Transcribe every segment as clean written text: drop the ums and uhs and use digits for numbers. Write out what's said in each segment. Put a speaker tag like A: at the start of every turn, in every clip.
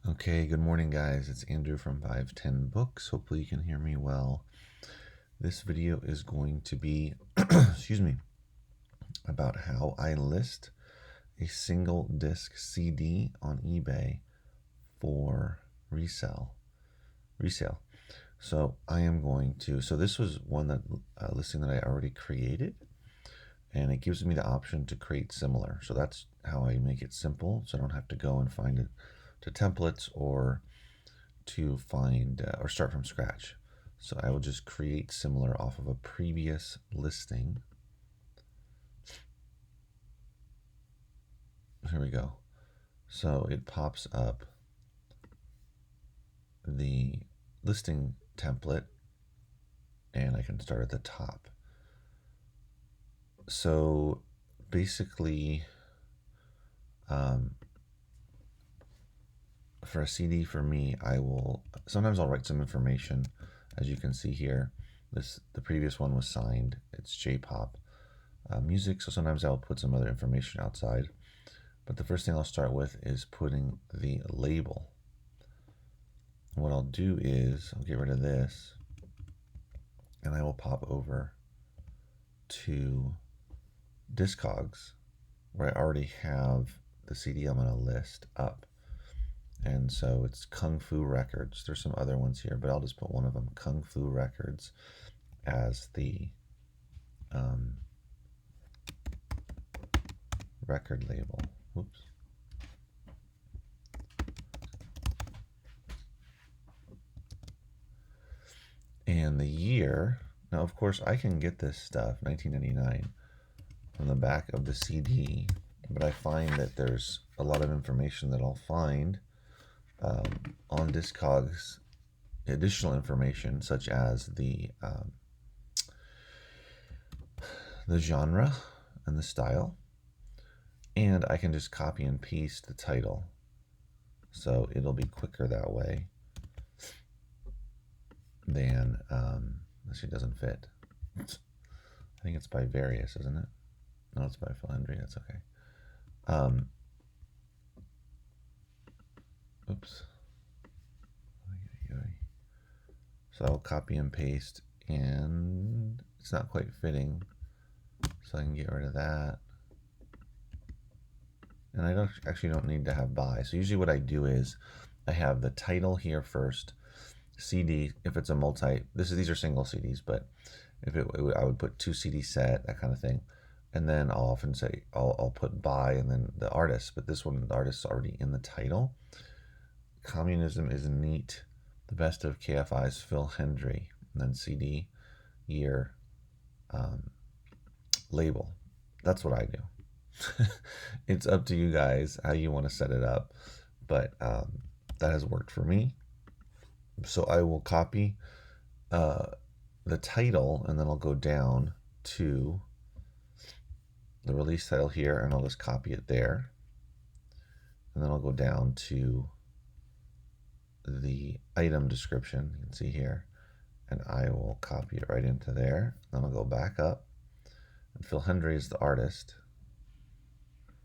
A: Okay, good morning, guys. It's Andrew from 510 Books. Hopefully, you can hear me well. This video is going to be, excuse me, about how I list a single disc CD on eBay for resale. So I am going to. So this was one that listing that I already created, and it gives me the option to create similar. So that's how I make it simple, so I don't have to go and find it to templates or to find or start from scratch. So I will just create similar off of a previous listing. Here we go. So it pops up the listing template and I can start at the top. So basically, for a CD for me, sometimes I'll write some information. As you can see here, the previous one was signed. It's J-pop music, so sometimes I'll put some other information outside. But the first thing I'll start with is putting the label. What I'll do is I'll get rid of this and I will pop over to Discogs where I already have the CD I'm going to list up. And so it's Kung Fu Records. There's some other ones here, but I'll just put one of them, Kung Fu Records, as the record label. Whoops. And the year, now of course I can get this stuff, 1999, from the back of the CD, but I find that there's a lot of information that I'll find on Discogs, additional information such as the genre and the style, and I can just copy and paste the title, so it'll be quicker that way than this shit doesn't fit. I think it's by Various, isn't it? No, it's by Phil Hendry. That's okay. Oops. So I'll copy and paste, and it's not quite fitting, so I can get rid of that. And I actually don't need to have by. So usually what I do is I have the title here first, CD, if it's a these are single CDs, but I would put 2 CD set, that kind of thing. And then I'll often say, I'll put by and then the artist, but this one, the artist's already in the title. Communism is Neat, the best of KFI's Phil Hendry, and then CD, year, label. That's what I do. It's up to you guys how you want to set it up, but that has worked for me. So I will copy the title, and then I'll go down to the release title here, and I'll just copy it there. And then I'll go down to the item description, you can see here, and I will copy it right into there. Then I'll go back up, and Phil Hendry is the artist.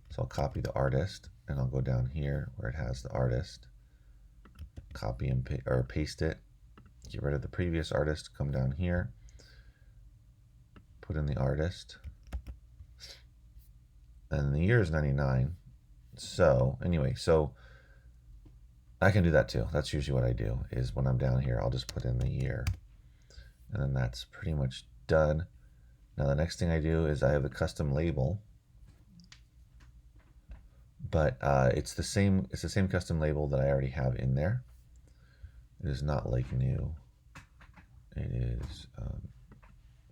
A: So I'll copy the artist, and I'll go down here where it has the artist, copy and paste it, get rid of the previous artist, come down here, put in the artist, and the year is 99. So anyway, so I can do that too. That's usually what I do, is when I'm down here, I'll just put in the year, and then that's pretty much done. Now the next thing I do is I have a custom label, but it's the same custom label that I already have in there. It is not like new. It is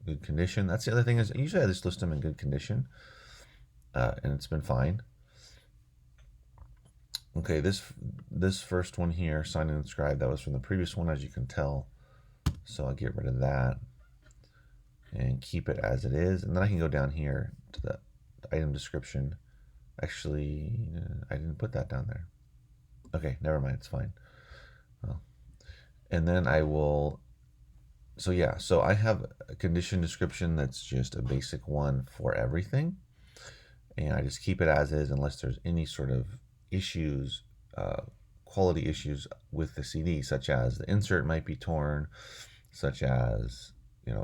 A: good condition. That's the other thing, is usually I just list them in good condition, and it's been fine. Okay, this first one here, sign and inscribe, that was from the previous one, as you can tell. So I'll get rid of that and keep it as it is. And then I can go down here to the item description. Actually, I didn't put that down there. Okay, never mind, it's fine. Well, and then I will, so yeah, so I have a condition description that's just a basic one for everything. And I just keep it as is unless there's any sort of issues, quality issues with the CD, such as the insert might be torn, such as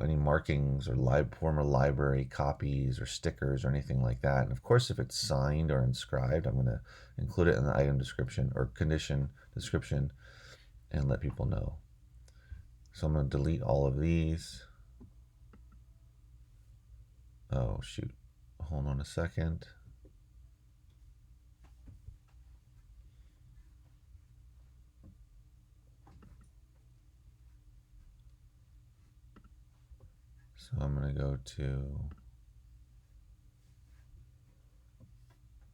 A: any markings or former library copies or stickers or anything like that. And of course, if it's signed or inscribed, I'm going to include it in the item description or condition description and let people know. So I'm going to delete all of these. Oh, shoot. Hold on a second. So I'm going to go to,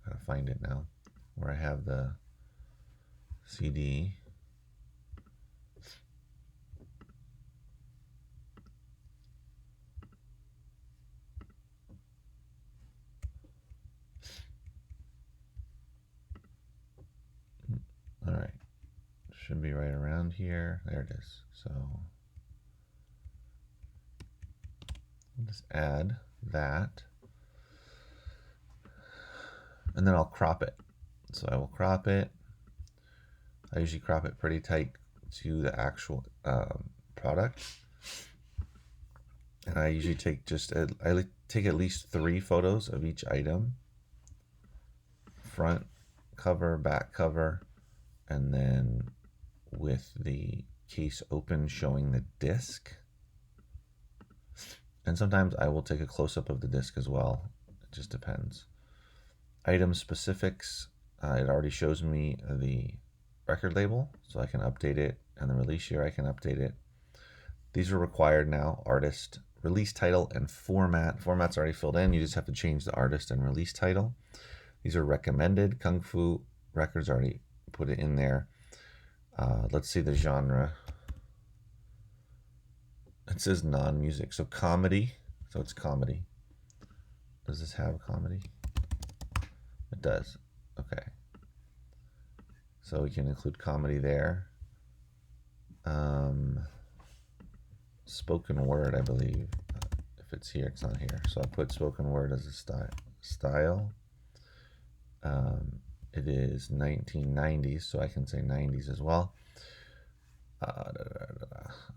A: gotta find it now, where I have the CD. All right, should be right around here. There it is. So I'll just add that, and then I'll crop it. So I will crop it. I usually crop it pretty tight to the actual product, and I usually take I take at least 3 photos of each item: front cover, back cover, and then with the case open showing the disc. And sometimes I will take a close-up of the disc as well. It just depends. Item specifics, it already shows me the record label, so I can update it, and the release year I can update it. These are required now: artist, release title, and format. Format's already filled in. You just have to change the artist and release title. These are recommended. Kung Fu Records already put it in there. Let's see the genre. It says non-music, so comedy. So it's comedy. Does this have comedy? It does. Okay. So we can include comedy there. Spoken word, I believe. If it's here, it's not here. So I put spoken word as a style. It is 1990s, so I can say 90s as well.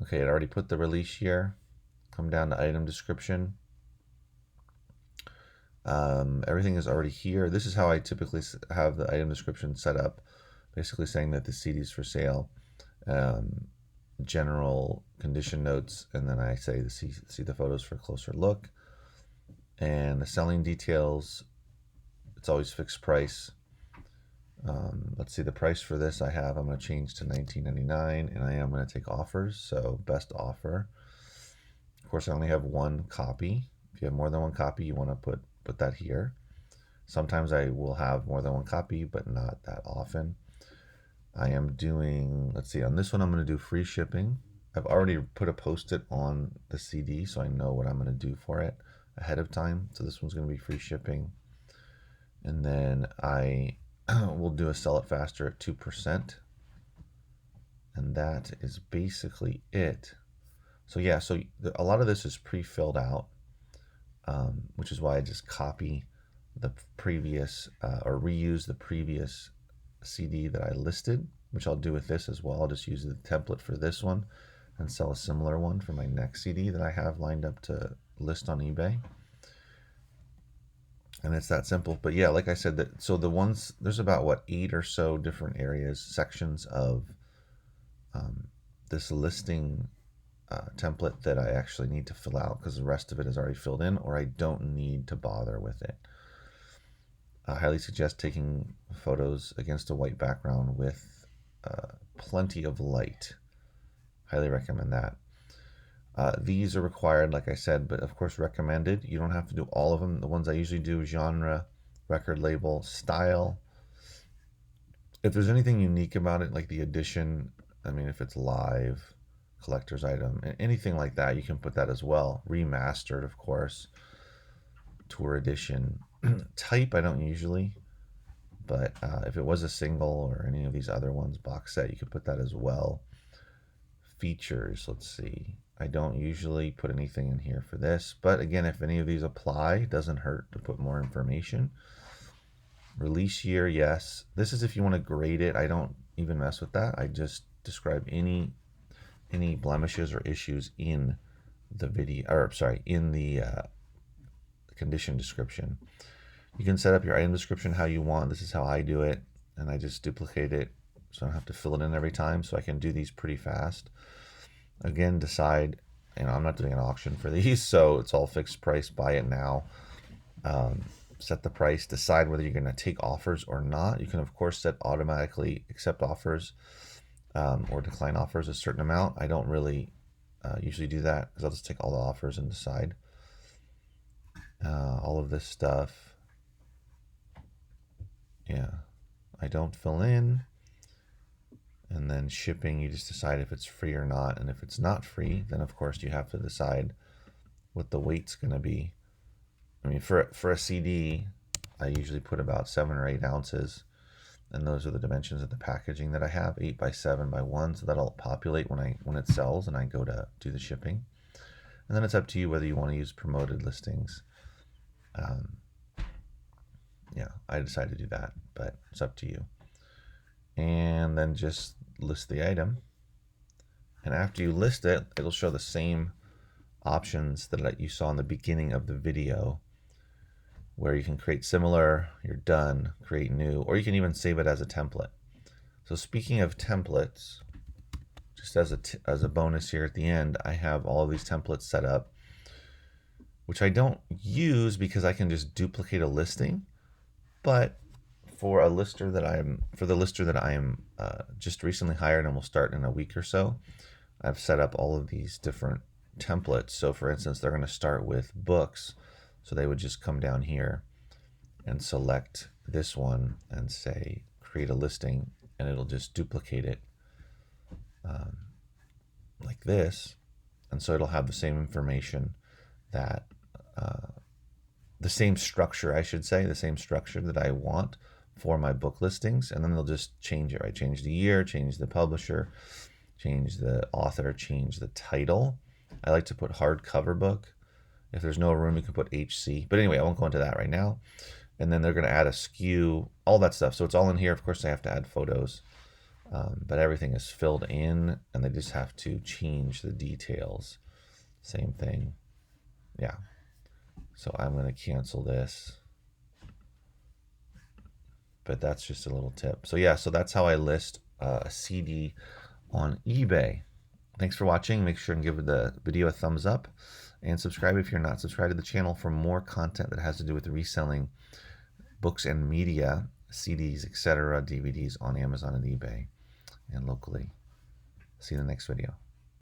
A: Okay, it already put the release year. Come down to item description. Everything is already here. This is how I typically have the item description set up, basically saying that the CD is for sale, general condition notes, and then I say to see the photos for a closer look. And the selling details, it's always fixed price. Let's see the price for this. I'm going to change to $19.99, and I am going to take offers. So best offer. Of course, I only have 1 copy. If you have more than 1 copy, you want to put that here. Sometimes I will have more than 1 copy, but not that often. I am doing, let's see, on this one I'm going to do free shipping. I've already put a post-it on the CD, so I know what I'm going to do for it ahead of time. So this one's going to be free shipping. And then I will do a sell it faster at 2%. And that is basically it. So yeah, so a lot of this is pre-filled out, which is why I just copy the previous or reuse the previous CD that I listed, which I'll do with this as well. I'll just use the template for this one and sell a similar one for my next CD that I have lined up to list on eBay. And it's that simple. But yeah, like I said, so the ones, there's about 8 or so different areas, sections of this listing template that I actually need to fill out, because the rest of it is already filled in, or I don't need to bother with it. I highly suggest taking photos against a white background with plenty of light. Highly recommend that. These are required, like I said, but of course recommended. You don't have to do all of them. The ones I usually do: genre, record label, style. If there's anything unique about it, like the edition, I mean, if it's live, collector's item, anything like that, you can put that as well. Remastered, of course. Tour edition. Type, I don't usually, but if it was a single or any of these other ones, box set, you could put that as well. Features, let's see. I don't usually put anything in here for this, but again, if any of these apply, it doesn't hurt to put more information. Release year, yes. This is if you want to grade it. I don't even mess with that. I just describe any blemishes or issues in the video, or sorry, in the condition description. You can set up your item description how you want. This is how I do it, and I just duplicate it so I don't have to fill it in every time, so I can do these pretty fast. Again, decide, I'm not doing an auction for these, so it's all fixed price, buy it now. Set the price, decide whether you're going to take offers or not. You can, of course, set automatically accept offers or decline offers a certain amount. I don't really usually do that because I'll just take all the offers and decide. All of this stuff, yeah, I don't fill in. And then shipping, you just decide if it's free or not. And if it's not free, then of course you have to decide what the weight's going to be. I mean, for a CD, I usually put about 7 or 8 ounces, and those are the dimensions of the packaging that I have, 8 by 7 by 1. So that'll populate when it sells and I go to do the shipping. And then it's up to you whether you want to use promoted listings. Yeah, I decided to do that, but it's up to you. And then just list the item. And after you list it, it'll show the same options that you saw in the beginning of the video, where you can create similar, you're done, create new, or you can even save it as a template. So speaking of templates, just as a bonus here at the end, I have all of these templates set up, which I don't use because I can just duplicate a listing. But for the lister that I am just recently hired and will start in a week or so, I've set up all of these different templates. So for instance, they're going to start with books. So they would just come down here and select this one and say, create a listing, and it'll just duplicate it like this. And so it'll have the same information that, the same structure, I should say, the same structure that I want for my book listings. And then they'll just change it, right? Change the year, change the publisher, change the author, change the title. I like to put hardcover book. If there's no room, you can put HC. But anyway, I won't go into that right now. And then they're going to add a SKU, all that stuff. So it's all in here. Of course, they have to add photos. But everything is filled in, and they just have to change the details. Same thing. Yeah. So I'm going to cancel this. But that's just a little tip. So yeah, so that's how I list a CD on eBay. Thanks for watching. Make sure and give the video a thumbs up, and subscribe if you're not subscribed to the channel for more content that has to do with reselling books and media, CDs, etc., DVDs on Amazon and eBay and locally. See you in the next video.